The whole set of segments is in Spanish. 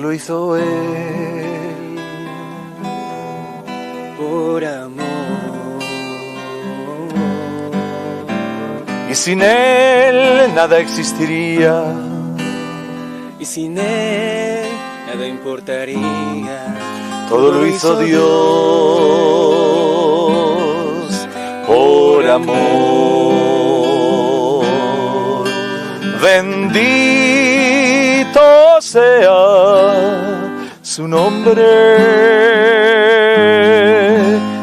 lo hizo Él por amor. y sin Él nada existiría. Y sin Él nada importaría. Todo lo hizo Dios por amor. Bendito sea su nombre,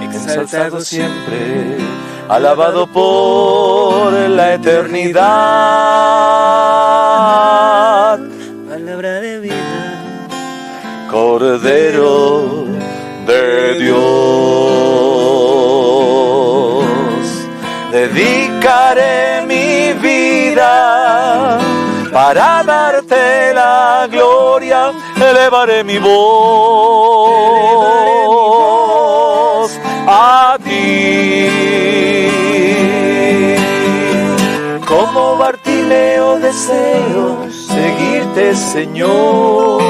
exaltado siempre, alabado por la eternidad. Palabra de vida, Cordero de Dios, dedicaré mi vida para darte la gloria, elevaré mi voz a ti. Como Bartimeo deseo seguirte, Señor.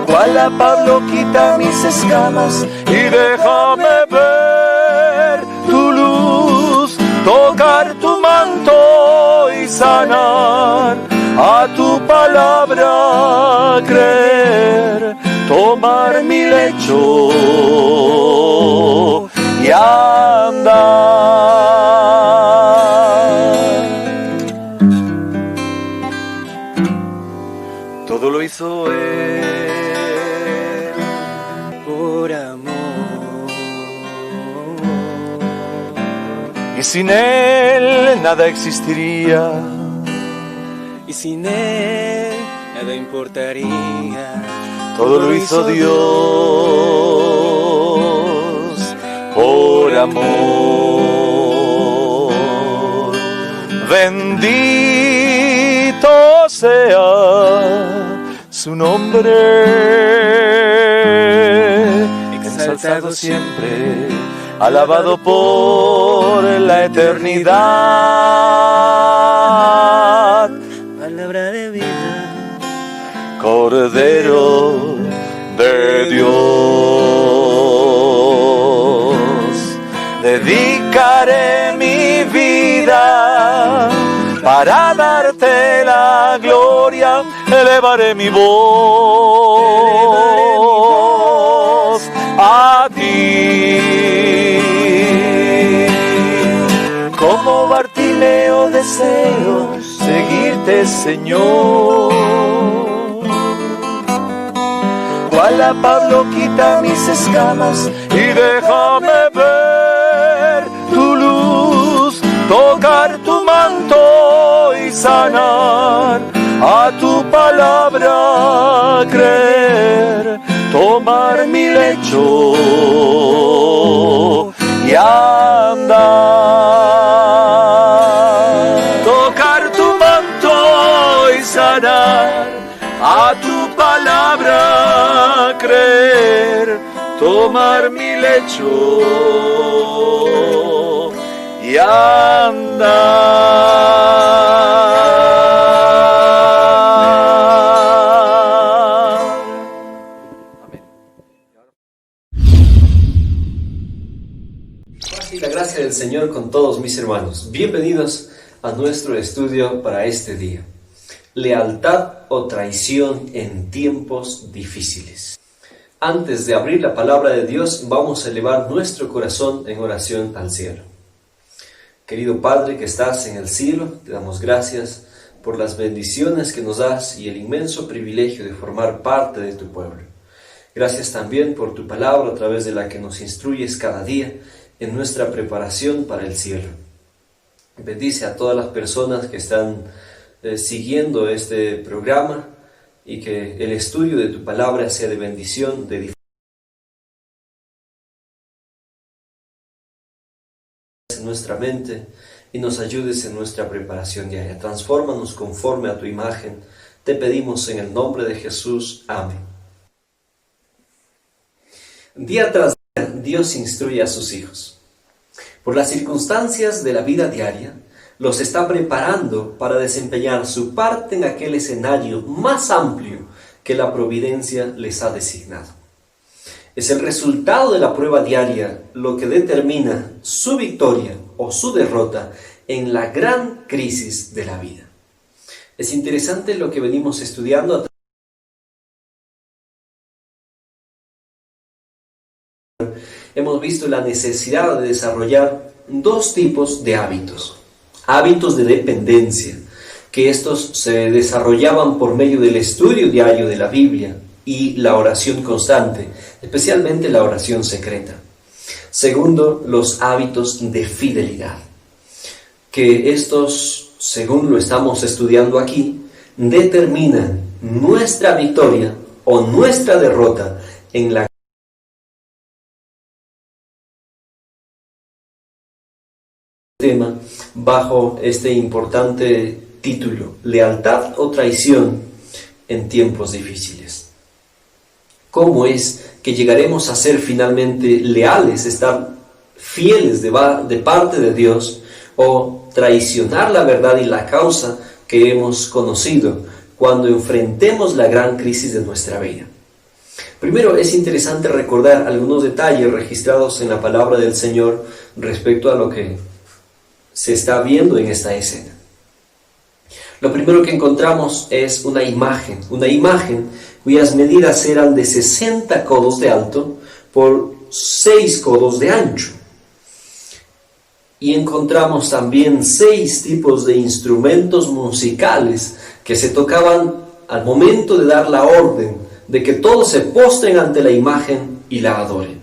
Cual a Pablo quita mis escamas y déjame ver tu luz, tocar tu manto y sanar, a tu palabra creer, tomar mi lecho y andar. Todo lo hizo Él por amor. y sin Él nada existiría. Y sin Él nada importaría. Todo lo hizo Dios por amor. Bendito sea su nombre, exaltado siempre, alabado por la eternidad. Palabra de vida, Cordero de Dios, dedicaré mi vida para darte la gloria, elevaré mi voz a ti. Como Bartimeo deseo seguirte, Señor. Cual a Pablo quita mis escamas y déjame ver tu luz, tocar tu manto y sanar, a tu palabra creer, tomar mi lecho y andar. Tocar tu manto y sanar, a tu palabra creer, tomar mi lecho y andar. Amén. Paz y la gracia del Señor con todos mis hermanos. Bienvenidos a nuestro estudio para este día. Lealtad o traición en tiempos difíciles. Antes de abrir la palabra de Dios, vamos a elevar nuestro corazón en oración al cielo. Querido Padre que estás en el cielo, te damos gracias por las bendiciones que nos das y el inmenso privilegio de formar parte de tu pueblo. Gracias también por tu palabra a través de la que nos instruyes cada día en nuestra preparación para el cielo. Bendice a todas las personas que están siguiendo este programa y que el estudio de tu palabra sea de bendición, de edificación en nuestra mente y nos ayudes en nuestra preparación diaria. Transfórmanos conforme a tu imagen. Te pedimos en el nombre de Jesús. Amén. Día tras día, Dios instruye a sus hijos. Por las circunstancias de la vida diaria, los está preparando para desempeñar su parte en aquel escenario más amplio que la providencia les ha designado. Es el resultado de la prueba diaria lo que determina su victoria o su derrota en la gran crisis de la vida. Es interesante lo que venimos estudiando. Hemos visto la necesidad de desarrollar dos tipos de hábitos. Hábitos de dependencia, que estos se desarrollaban por medio del estudio diario de la Biblia y la oración constante, especialmente la oración secreta. Segundo, los hábitos de fidelidad, que estos, según lo estamos estudiando aquí, determinan nuestra victoria o nuestra derrota en la tema bajo este importante título: lealtad o traición en tiempos difíciles. ¿Cómo es que llegaremos a ser finalmente leales, estar fieles de parte de Dios, o traicionar la verdad y la causa que hemos conocido cuando enfrentemos la gran crisis de nuestra vida? Primero, es interesante recordar algunos detalles registrados en la palabra del Señor respecto a lo que se está viendo en esta escena. Lo primero que encontramos es una imagen cuyas medidas eran de 60 codos de alto por 6 codos de ancho. Y encontramos también 6 tipos de instrumentos musicales que se tocaban al momento de dar la orden de que todos se postren ante la imagen y la adoren.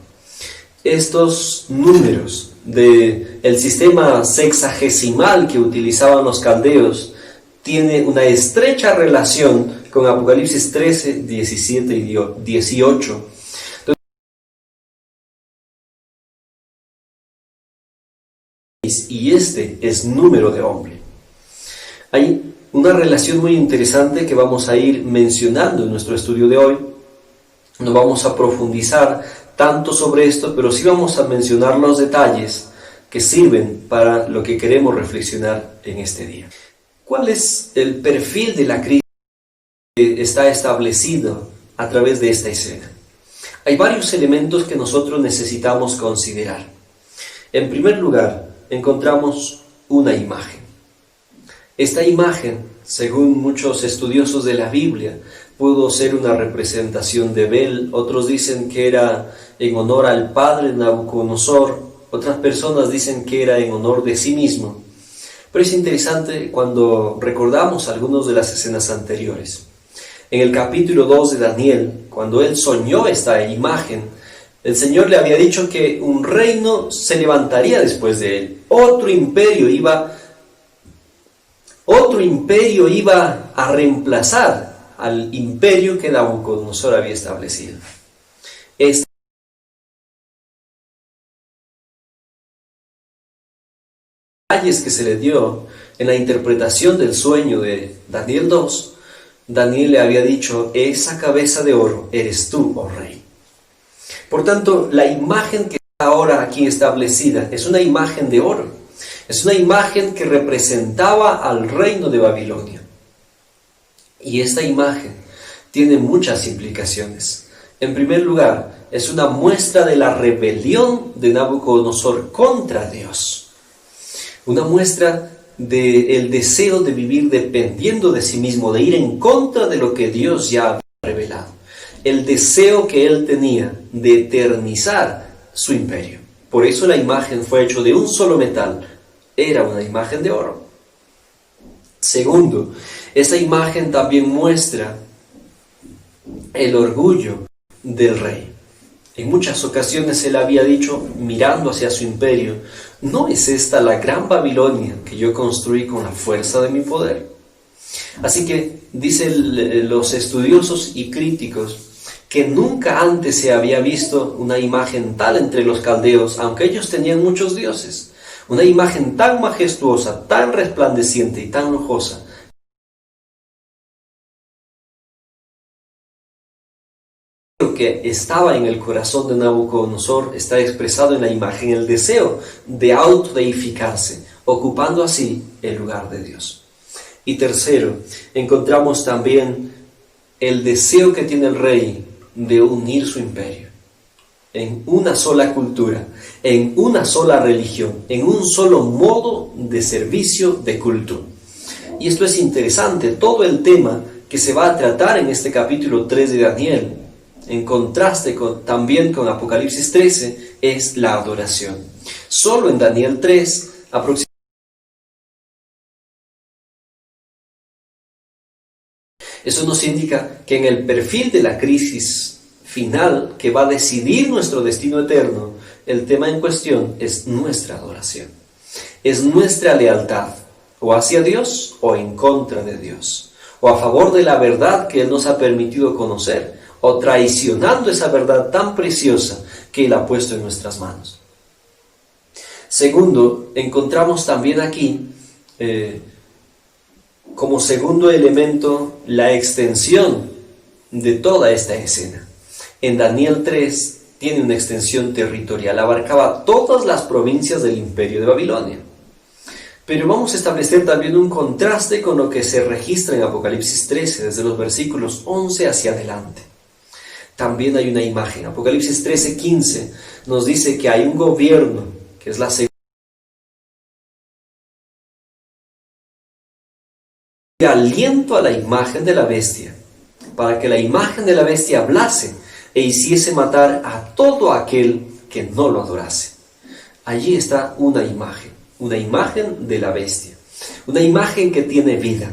Estos números del sistema sexagesimal que utilizaban los caldeos tiene una estrecha relación con Apocalipsis 13, 17 y 18. Y este es número de hombre. Hay una relación muy interesante que vamos a ir mencionando en nuestro estudio de hoy. No vamos a profundizar tanto sobre esto, pero sí vamos a mencionar los detalles que sirven para lo que queremos reflexionar en este día. ¿Cuál es el perfil de la crisis que está establecido a través de esta escena? Hay varios elementos que nosotros necesitamos considerar. En primer lugar, encontramos una imagen. Esta imagen, según muchos estudiosos de la Biblia, pudo ser una representación de Bel. Otros dicen que era en honor al padre Nabucodonosor. Otras personas dicen que era en honor de sí mismo. Pero es interesante cuando recordamos algunas de las escenas anteriores. En el capítulo 2 de Daniel, cuando él soñó esta imagen, el Señor le había dicho que un reino se levantaría después de él. Otro imperio iba a reemplazar al imperio que Nabucodonosor había establecido. Detalles que se le dio en la interpretación del sueño de Daniel 2, Daniel le había dicho: esa cabeza de oro eres tú, oh rey. Por tanto, la imagen que está ahora aquí establecida es una imagen de oro. Es una imagen que representaba al reino de Babilonia. Y esta imagen tiene muchas implicaciones. En primer lugar, es una muestra de la rebelión de Nabucodonosor contra Dios. Una muestra del deseo de vivir dependiendo de sí mismo, de ir en contra de lo que Dios ya había revelado. El deseo que él tenía de eternizar su imperio. Por eso la imagen fue hecha de un solo metal. Era una imagen de oro. Segundo, esa imagen también muestra el orgullo del rey. En muchas ocasiones él había dicho, mirando hacia su imperio: ¿no es esta la gran Babilonia que yo construí con la fuerza de mi poder? Así que dicen los estudiosos y críticos que nunca antes se había visto una imagen tal entre los caldeos, aunque ellos tenían muchos dioses. Una imagen tan majestuosa, tan resplandeciente y tan lujosa. Lo que estaba en el corazón de Nabucodonosor está expresado en la imagen: el deseo de autodeificarse ocupando así el lugar de Dios. Y tercero, encontramos también el deseo que tiene el rey de unir su imperio en una sola cultura, en una sola religión, en un solo modo de servicio, de culto. Y esto es interesante, todo el tema que se va a tratar en este capítulo 3 de Daniel, en contraste también con Apocalipsis 13, es la adoración. Solo en Daniel 3, aproximadamente, eso nos indica que en el perfil de la crisis final que va a decidir nuestro destino eterno, el tema en cuestión es nuestra adoración. Es nuestra lealtad, o hacia Dios o en contra de Dios, o a favor de la verdad que Él nos ha permitido conocer, o traicionando esa verdad tan preciosa que Él ha puesto en nuestras manos. Segundo, encontramos también aquí, como segundo elemento, la extensión de toda esta escena. En Daniel 3 tiene una extensión territorial, abarcaba todas las provincias del imperio de Babilonia. Pero vamos a establecer también un contraste con lo que se registra en Apocalipsis 13, desde los versículos 11 hacia adelante. También hay una imagen. Apocalipsis 13:15 nos dice que hay un gobierno, que es la segunda, aliento a la imagen de la bestia, para que la imagen de la bestia hablase e hiciese matar a todo aquel que no lo adorase. Allí está una imagen de la bestia, una imagen que tiene vida.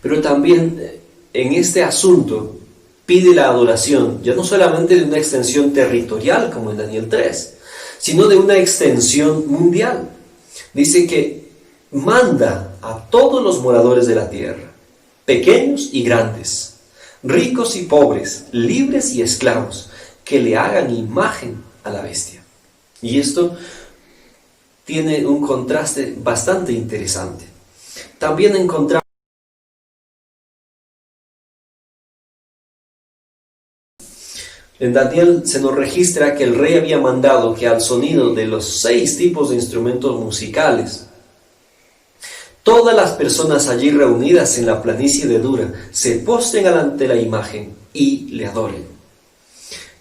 Pero también en este asunto pide la adoración, ya no solamente de una extensión territorial como en Daniel 3, sino de una extensión mundial. Dice que manda a todos los moradores de la tierra, pequeños y grandes, ricos y pobres, libres y esclavos, que le hagan imagen a la bestia. Y esto tiene un contraste bastante interesante. También encontramos en Daniel se nos registra que el rey había mandado que al sonido de los 6 tipos de instrumentos musicales, todas las personas allí reunidas en la planicie de Dura se postren ante la imagen y le adoren.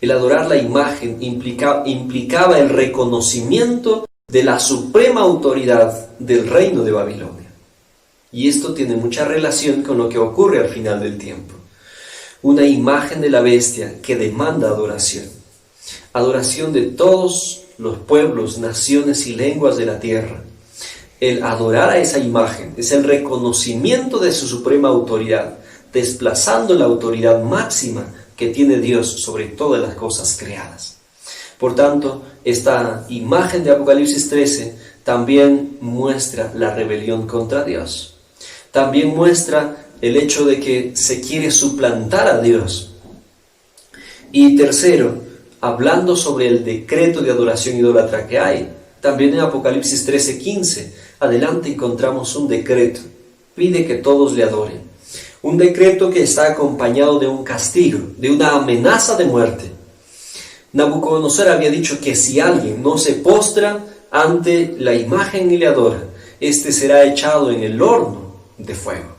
El adorar la imagen implicaba el reconocimiento de la suprema autoridad del reino de Babilonia. Y esto tiene mucha relación con lo que ocurre al final del tiempo. Una imagen de la bestia que demanda adoración. Adoración de todos los pueblos, naciones y lenguas de la tierra. El adorar a esa imagen es el reconocimiento de su suprema autoridad, desplazando la autoridad máxima que tiene Dios sobre todas las cosas creadas. Por tanto, esta imagen de Apocalipsis 13 también muestra la rebelión contra Dios. También muestra el hecho de que se quiere suplantar a Dios. Y tercero, hablando sobre el decreto de adoración idólatra que hay, también en Apocalipsis 13:15, adelante encontramos un decreto. Pide que todos le adoren. Un decreto que está acompañado de un castigo, de una amenaza de muerte. Nabucodonosor había dicho que si alguien no se postra ante la imagen y le adora, este será echado en el horno de fuego.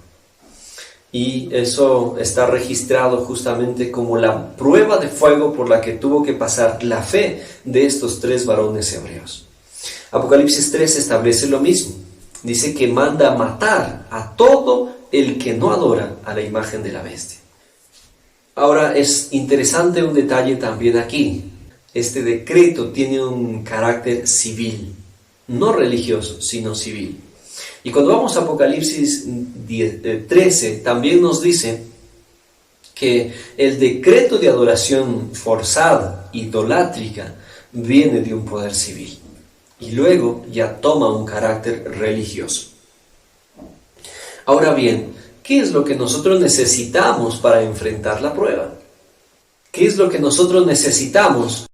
Y eso está registrado justamente como la prueba de fuego por la que tuvo que pasar la fe de estos 3 varones hebreos. Apocalipsis 3 establece lo mismo. Dice que manda a matar a todo el que no adora a la imagen de la bestia. Ahora es interesante un detalle también aquí. Este decreto tiene un carácter civil, no religioso, sino civil. Y cuando vamos a Apocalipsis 13, también nos dice que el decreto de adoración forzada, idolátrica, viene de un poder civil. Y luego ya toma un carácter religioso. Ahora bien, ¿qué es lo que nosotros necesitamos para enfrentar la prueba? ¿Qué es lo que nosotros necesitamos?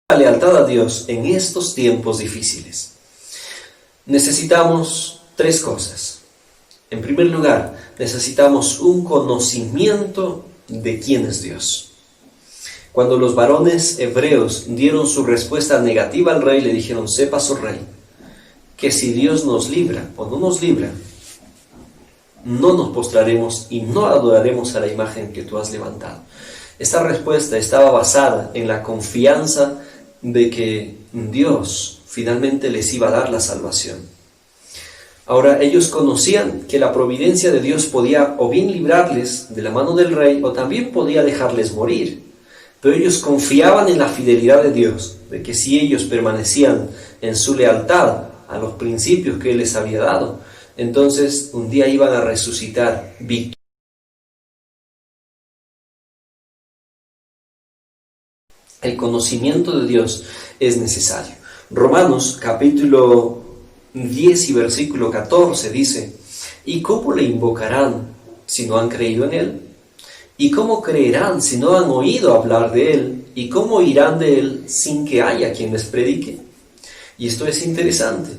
La lealtad a Dios en estos tiempos difíciles. Necesitamos 3 cosas. En primer lugar, necesitamos un conocimiento de quién es Dios. Cuando los varones hebreos dieron su respuesta negativa al rey, le dijeron: sepas, oh rey, que si Dios nos libra o no nos libra, no nos postraremos y no adoraremos a la imagen que tú has levantado. Esta respuesta estaba basada en la confianza de que Dios finalmente les iba a dar la salvación. Ahora, ellos conocían que la providencia de Dios podía o bien librarles de la mano del rey o también podía dejarles morir. Pero ellos confiaban en la fidelidad de Dios, de que si ellos permanecían en su lealtad a los principios que Él les había dado, entonces un día iban a resucitar victoriosos. El conocimiento de Dios es necesario. Romanos capítulo 10 y versículo 14 dice: ¿y cómo le invocarán si no han creído en Él? ¿Y cómo creerán si no han oído hablar de Él? ¿Y cómo oirán de Él sin que haya quien les predique? Y esto es interesante.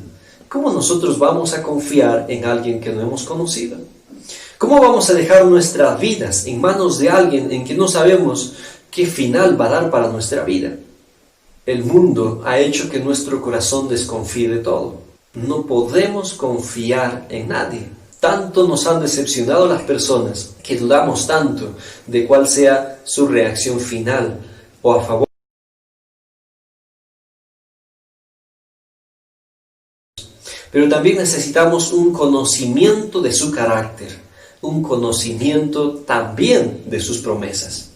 ¿Cómo nosotros vamos a confiar en alguien que no hemos conocido? ¿Cómo vamos a dejar nuestras vidas en manos de alguien en que no sabemos qué final va a dar para nuestra vida? El mundo ha hecho que nuestro corazón desconfíe de todo. No podemos confiar en nadie. Tanto nos han decepcionado las personas que dudamos tanto de cuál sea su reacción final o a favor. Pero también necesitamos un conocimiento de su carácter, un conocimiento también de sus promesas.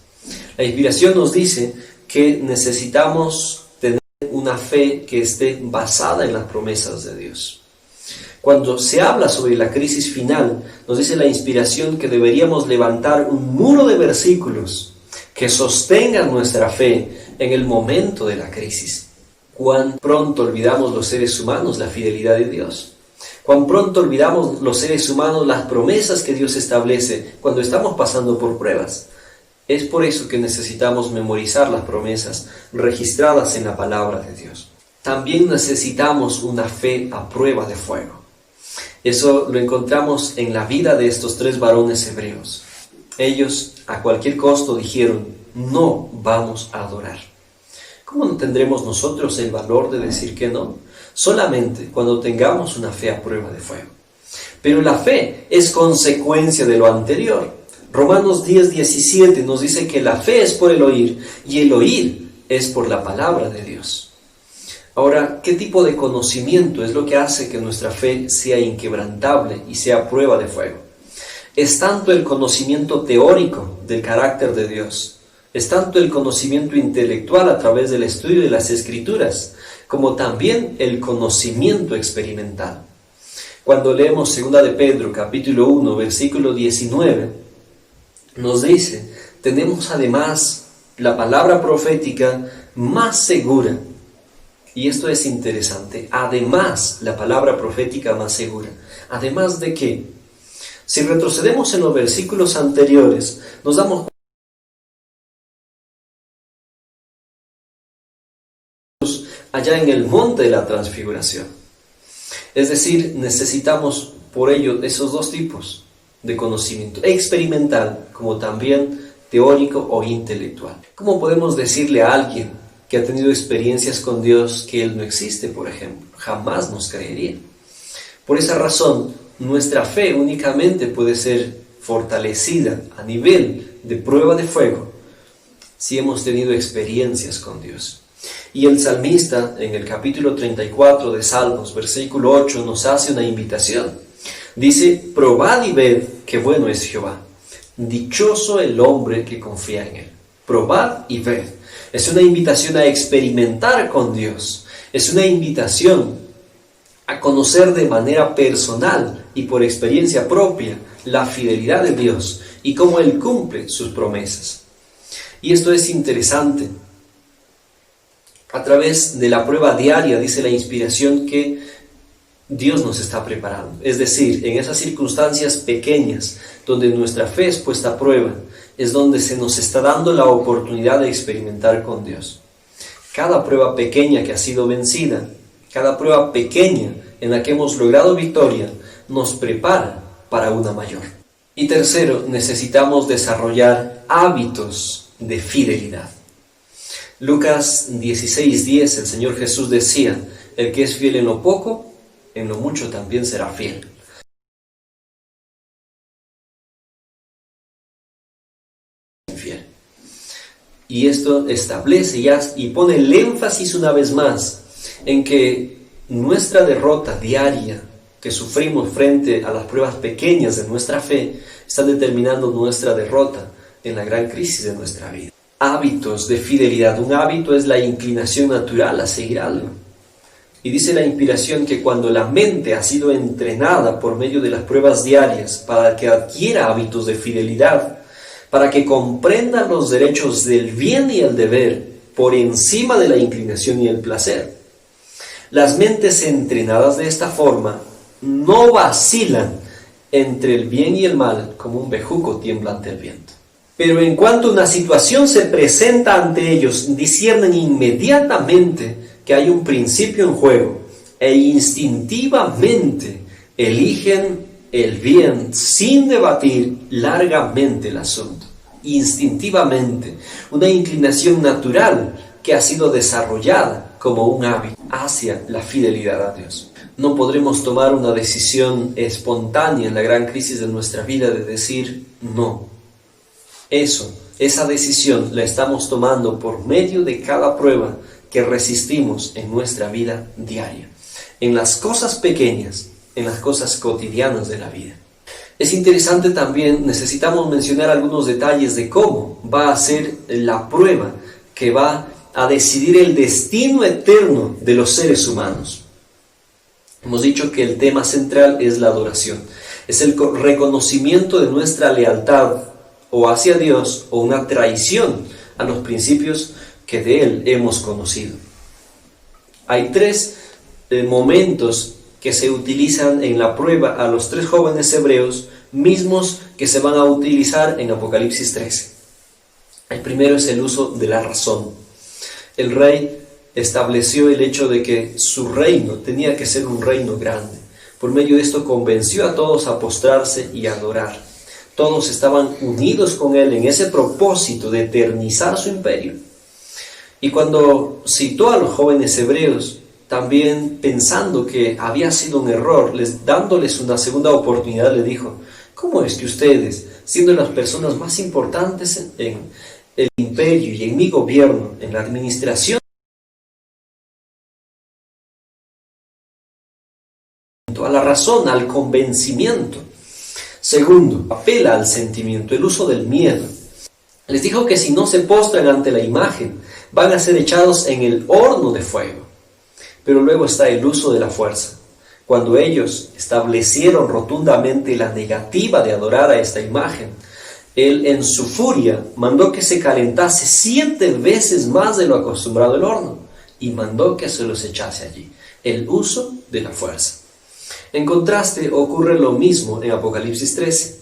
La inspiración nos dice que necesitamos tener una fe que esté basada en las promesas de Dios. Cuando se habla sobre la crisis final, nos dice la inspiración que deberíamos levantar un muro de versículos que sostengan nuestra fe en el momento de la crisis. Cuán pronto olvidamos los seres humanos la fidelidad de Dios. Cuán pronto olvidamos los seres humanos las promesas que Dios establece cuando estamos pasando por pruebas. Es por eso que necesitamos memorizar las promesas registradas en la palabra de Dios. También necesitamos una fe a prueba de fuego. Eso lo encontramos en la vida de estos tres varones hebreos. Ellos a cualquier costo dijeron: no vamos a adorar. ¿Cómo no tendremos nosotros el valor de decir que no? Solamente cuando tengamos una fe a prueba de fuego. Pero la fe es consecuencia de lo anterior. Romanos 10:17 nos dice que la fe es por el oír y el oír es por la palabra de Dios. Ahora, ¿qué tipo de conocimiento es lo que hace que nuestra fe sea inquebrantable y sea prueba de fuego? Es tanto el conocimiento teórico del carácter de Dios, es tanto el conocimiento intelectual a través del estudio de las Escrituras, como también el conocimiento experimental. Cuando leemos 2 de Pedro, capítulo 1, versículo 19, nos dice: tenemos además la palabra profética más segura. Y esto es interesante. Además, la palabra profética más segura. ¿Además de qué? Si retrocedemos en los versículos anteriores, nos damos cuenta allá en el monte de la transfiguración. Es decir, necesitamos por ello esos dos tipos de conocimiento, experimental como también teórico o intelectual. ¿Cómo podemos decirle a alguien que ha tenido experiencias con Dios que Él no existe, por ejemplo? Jamás nos creería. Por esa razón, nuestra fe únicamente puede ser fortalecida a nivel de prueba de fuego si hemos tenido experiencias con Dios. Y el salmista, en el capítulo 34 de Salmos, versículo 8, nos hace una invitación. Dice: probad y ved qué bueno es Jehová. Dichoso el hombre que confía en Él. Probad y ved. Es una invitación a experimentar con Dios. Es una invitación a conocer de manera personal y por experiencia propia la fidelidad de Dios y cómo Él cumple sus promesas. Y esto es interesante. A través de la prueba diaria, dice la inspiración, que Dios nos está preparando. Es decir, en esas circunstancias pequeñas donde nuestra fe es puesta a prueba, es donde se nos está dando la oportunidad de experimentar con Dios. Cada prueba pequeña que ha sido vencida, cada prueba pequeña en la que hemos logrado victoria, nos prepara para una mayor. Y tercero, necesitamos desarrollar hábitos de fidelidad. Lucas 16:10, el Señor Jesús decía, el que es fiel en lo poco, en lo mucho también será fiel. Fiel. Y esto establece y pone el énfasis una vez más en que nuestra derrota diaria que sufrimos frente a las pruebas pequeñas de nuestra fe está determinando nuestra derrota en la gran crisis de nuestra vida. Hábitos de fidelidad. Un hábito es la inclinación natural a seguir algo. Y dice la inspiración que cuando la mente ha sido entrenada por medio de las pruebas diarias para que adquiera hábitos de fidelidad, para que comprenda los derechos del bien y el deber por encima de la inclinación y el placer. Las mentes entrenadas de esta forma no vacilan entre el bien y el mal como un bejuco tiembla ante el viento. Pero en cuanto una situación se presenta ante ellos, disciernen inmediatamente que hay un principio en juego e instintivamente eligen el bien sin debatir largamente el asunto. Instintivamente, una inclinación natural que ha sido desarrollada como un hábito hacia la fidelidad a Dios. No podremos tomar una decisión espontánea en la gran crisis de nuestra vida de decir no. Esa decisión la estamos tomando por medio de cada prueba que resistimos en nuestra vida diaria, en las cosas pequeñas, en las cosas cotidianas de la vida. Es interesante también, necesitamos mencionar algunos detalles de cómo va a ser la prueba que va a decidir el destino eterno de los seres humanos. Hemos dicho que el tema central es la adoración, es el reconocimiento de nuestra lealtad o hacia Dios o una traición a los principios que de Él hemos conocido. Hay tres momentos que se utilizan en la prueba a los tres jóvenes hebreos, mismos que se van a utilizar en Apocalipsis 13. El primero es el uso de la razón. El rey estableció el hecho de que su reino tenía que ser un reino grande. Por medio de esto convenció a todos a postrarse y adorar. Todos estaban unidos con él en ese propósito de eternizar su imperio. Y cuando citó a los jóvenes hebreos, también pensando que había sido un error, dándoles una segunda oportunidad, le dijo, ¿cómo es que ustedes, siendo las personas más importantes en el imperio y en mi gobierno, en la administración, a la razón, al convencimiento? Segundo, apela al sentimiento, el uso del miedo. Les dijo que si no se postran ante la imagen, van a ser echados en el horno de fuego. Pero luego está el uso de la fuerza. Cuando ellos establecieron rotundamente la negativa de adorar a esta imagen, él en su furia mandó que se calentase 7 veces más de lo acostumbrado el horno y mandó que se los echase allí. El uso de la fuerza. En contraste, ocurre lo mismo en Apocalipsis 13.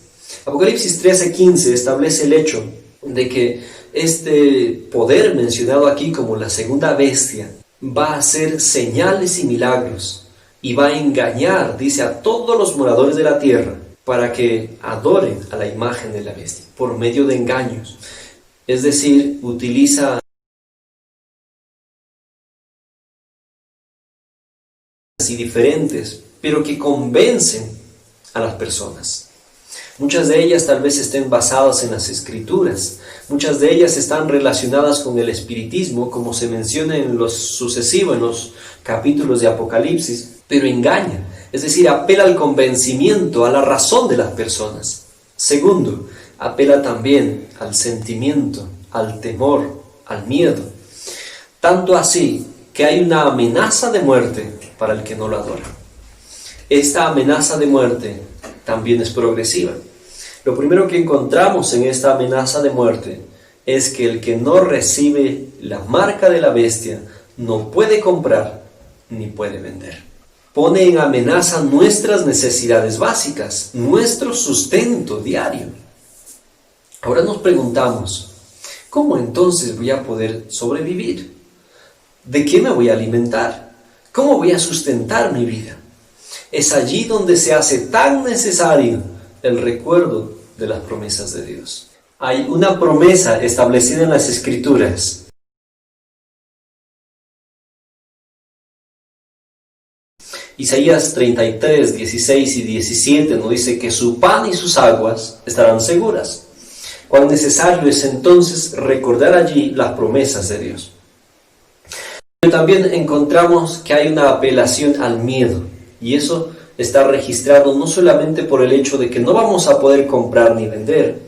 Apocalipsis 13:15 establece el hecho de que este poder mencionado aquí como la segunda bestia va a hacer señales y milagros y va a engañar, dice, a todos los moradores de la tierra para que adoren a la imagen de la bestia por medio de engaños. Es decir, utiliza y diferentes, pero que convencen a las personas. Muchas de ellas tal vez estén basadas en las escrituras, muchas de ellas están relacionadas con el espiritismo, como se menciona en los sucesivos, en los capítulos de Apocalipsis, pero engaña, es decir, apela al convencimiento, a la razón de las personas. Segundo, apela también al sentimiento, al temor, al miedo, tanto así que hay una amenaza de muerte para el que no lo adora. Esta amenaza de muerte también es progresiva. Lo primero que encontramos en esta amenaza de muerte es que el que no recibe la marca de la bestia no puede comprar ni puede vender. Pone en amenaza nuestras necesidades básicas, nuestro sustento diario. Ahora nos preguntamos, ¿cómo entonces voy a poder sobrevivir? ¿De qué me voy a alimentar? ¿Cómo voy a sustentar mi vida? Es allí donde se hace tan necesario el recuerdo de las promesas de Dios. Hay una promesa establecida en las Escrituras Isaías 33, 16 y 17 nos dice que su pan y sus aguas estarán seguras. Cuán necesario es entonces recordar allí las promesas de Dios. Pero también encontramos que hay una apelación al miedo, y eso está registrado no solamente por el hecho de que no vamos a poder comprar ni vender,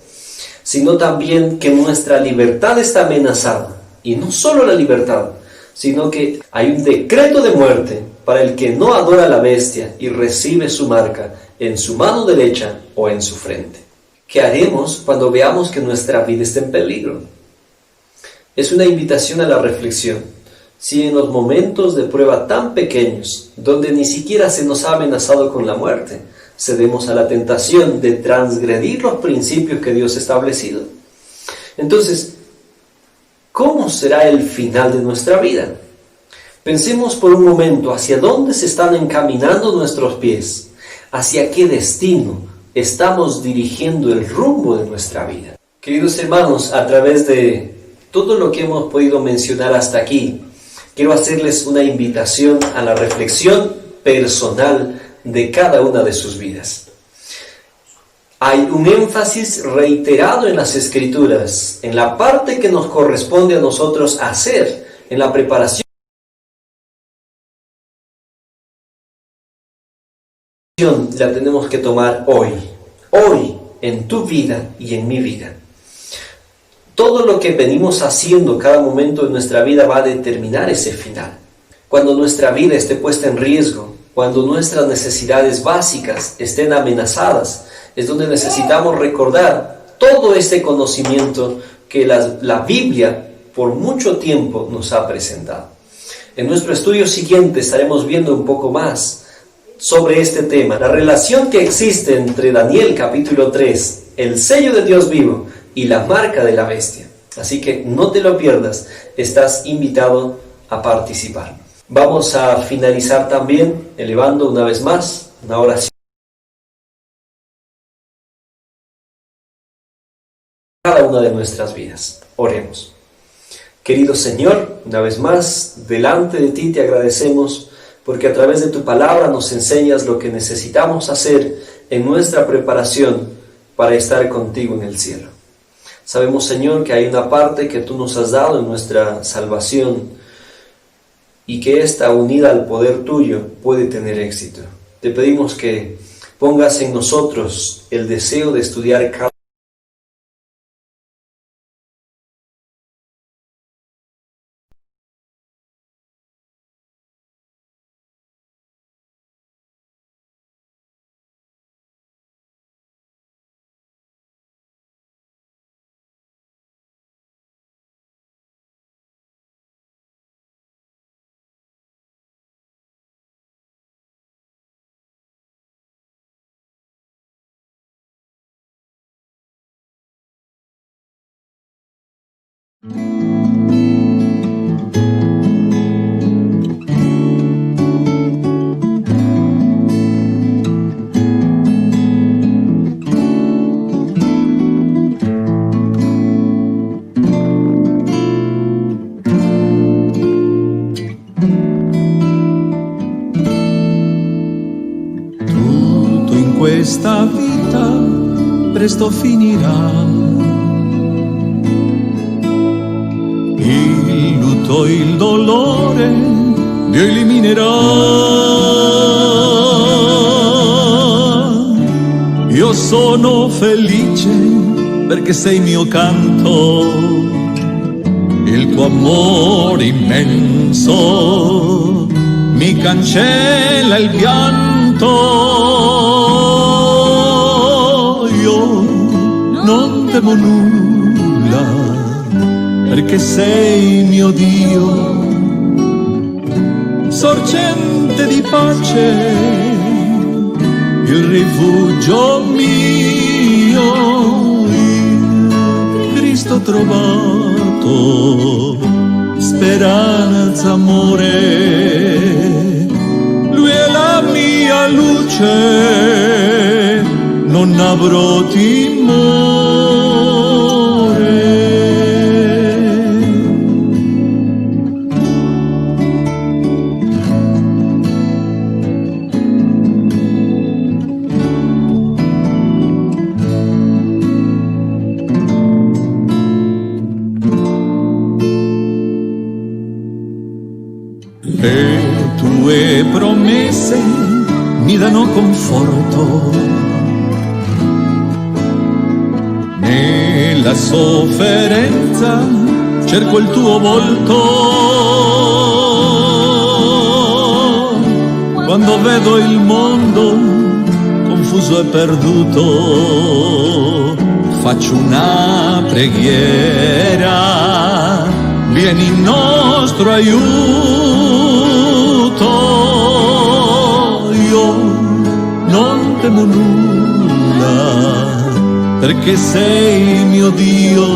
sino también que nuestra libertad está amenazada. Y no solo la libertad, sino que hay un decreto de muerte para el que no adora a la bestia y recibe su marca en su mano derecha o en su frente. ¿Qué haremos cuando veamos que nuestra vida está en peligro? Es una invitación a la reflexión. Si en los momentos de prueba tan pequeños, donde ni siquiera se nos ha amenazado con la muerte, cedemos a la tentación de transgredir los principios que Dios ha establecido, entonces, ¿cómo será el final de nuestra vida? Pensemos por un momento hacia dónde se están encaminando nuestros pies, hacia qué destino estamos dirigiendo el rumbo de nuestra vida. Queridos hermanos, a través de todo lo que hemos podido mencionar hasta aquí, quiero hacerles una invitación a la reflexión personal de cada una de sus vidas. Hay un énfasis reiterado en las Escrituras, en la parte que nos corresponde a nosotros hacer, en la preparación. La tenemos que tomar hoy, en tu vida y en mi vida. Todo lo que venimos haciendo cada momento de nuestra vida va a determinar ese final. Cuando nuestra vida esté puesta en riesgo, cuando nuestras necesidades básicas estén amenazadas, es donde necesitamos recordar todo este conocimiento que la Biblia por mucho tiempo nos ha presentado. En nuestro estudio siguiente estaremos viendo un poco más sobre este tema, la relación que existe entre Daniel capítulo 3, el sello de Dios vivo y la marca de la bestia. Así que no te lo pierdas, estás invitado a participar. Vamos a finalizar también elevando una vez más una oración. Cada una de nuestras vidas. Oremos. Querido Señor, una vez más, delante de ti te agradecemos porque a través de tu palabra nos enseñas lo que necesitamos hacer en nuestra preparación para estar contigo en el cielo. Sabemos, Señor, que hay una parte que tú nos has dado en nuestra salvación y que esta, unida al poder tuyo, puede tener éxito. Te pedimos que pongas en nosotros el deseo de estudiar cada questa vita presto finirà. Il lutto, il dolore Dio eliminerà. Io sono felice perché sei mio canto, il tuo amore immenso mi cancella il pianto. Non temo nulla, perché sei mio Dio, sorgente di pace, il rifugio mio, in Cristo trovato, speranza, amore, Lui è la mia luce, non avrò timore. Le tue promesse mi danno conforto. Nella sofferenza cerco il tuo volto. Quando vedo il mondo confuso e perduto, faccio una preghiera, vieni in nostro aiuto. Io non temo nulla, perché sei mio Dio,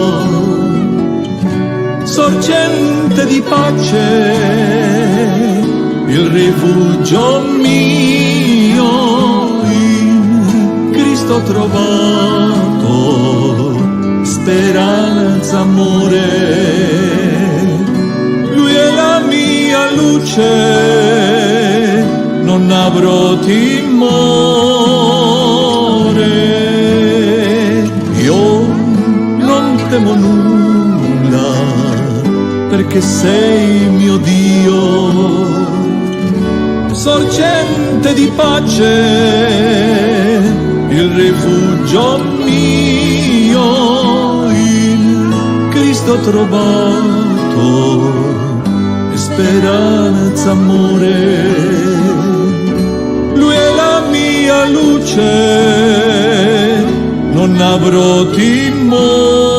sorgente di pace, il rifugio mio, in Cristo ho trovato speranza, amore. Lui è la mia luce, non avrò timore. Io non temo nulla, perché sei mio Dio, sorgente di pace, il rifugio mio, in Cristo ho trovato speranza, amore. Lui è la mia luce, non avrò timore.